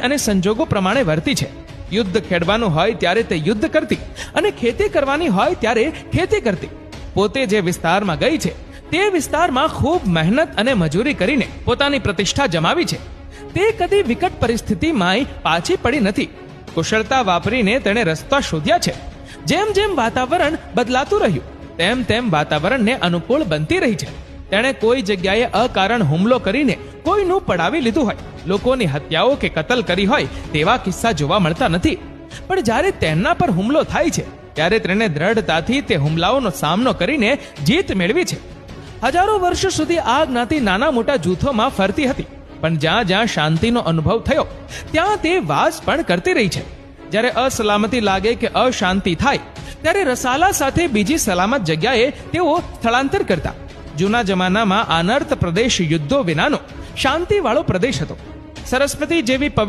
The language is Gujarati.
અને સંજોગો પ્રમાણે વર્તી છે. યુદ્ધ ખેડવાનું હોય ત્યારે તે યુદ્ધ કરતી અને ખેતી કરવાની હોય ત્યારે ખેતી કરતી. પોતે જે વિસ્તારમાં ગઈ છે તે વિસ્તારમાં ખૂબ મહેનત અને મજૂરી કરીને પોતાની પ્રતિષ્ઠા જમાવી છે. તે કદી વિકટ પરિસ્થિતિમાં પાછી પડી નથી. કુશળતા વાપરીને તેણે રસ્તા શોધ્યા છે. જેમ જેમ વાતાવરણ બદલાતું રહ્યું તેમ તેમ વાતાવરણને અનુકૂળ બનતી રહી છે. તેણે કોઈ જગ્યાએ અકારણ હુમલો કરીને કોઈનું પડાવી લીધું હોય, લોકોની હત્યાઓ કે કતલ કરી હોય તેવા કિસ્સા જોવા મળતા નથી. પણ જ્યારે તેમના પર હુમલો થાય છે ત્યારે તેણે દ્રઢતાથી તે હુમલાઓનો સામનો કરીને જીત મેળવી છે. હજારો વર્ષો સુધી આ જ્ઞાતિ નાના મોટા જૂથોમાં ફરતી હતી, પણ જ્યાં જ્યાં શાંતિનો અનુભવ થયો ત્યાં તે વાસ પણ કરતી રહી છે. જ્યારે અસલામતી લાગે કે અશાંતિ થાય ત્યારે રસાલા સાથે બીજી સલામત જગ્યાએ તેઓ સ્થળાંતર કરતા. જૂના જમાનામાં અનર્થ પ્રદેશ યુદ્ધો વિનાનો શાંતિવાળો પ્રદેશ હતો. સરસ્વતી જેવી પવિત્ર